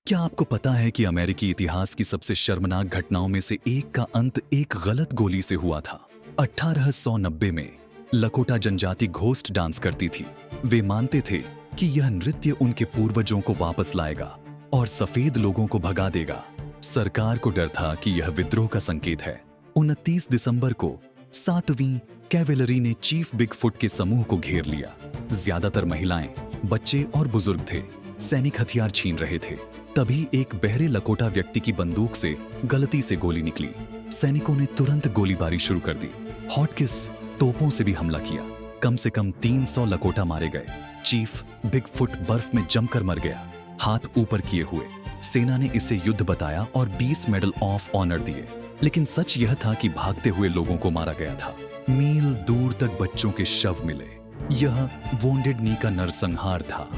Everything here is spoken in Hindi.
क्या आपको पता है कि अमेरिकी इतिहास की सबसे शर्मनाक घटनाओं में से एक का अंत एक गलत गोली से हुआ था? 1890 में लकोटा जनजाति घोस्ट डांस करती थी। वे मानते थे कि यह नृत्य उनके पूर्वजों को वापस लाएगा और सफेद लोगों को भगा देगा। सरकार को डर था कि यह विद्रोह का संकेत है। 29 दिसंबर को 7वीं कैवेलरी ने चीफ बिगफुट के समूह को घेर लिया। ज्यादातर महिलाएं, बच्चे और बुजुर्ग थे। सैनिक हथियार छीन रहे थे। तभी एक बहरे लकोटा व्यक्ति की बंदूक से गलती से गोली निकली। सैनिकों ने तुरंत गोलीबारी शुरू कर दी। हॉटकिस तोपों से भी हमला किया। कम से कम 300 लकोटा मारे गए। चीफ बिगफुट बर्फ में जमकर मर गया, हाथ ऊपर किए हुए। सेना ने इसे युद्ध बताया और 20 मेडल ऑफ ऑनर दिए, लेकिन सच यह था कि भागते हुए लोगों को मारा गया था। मील दूर तक बच्चों के शव मिले। यह वोंडेड नी का नरसंहार था।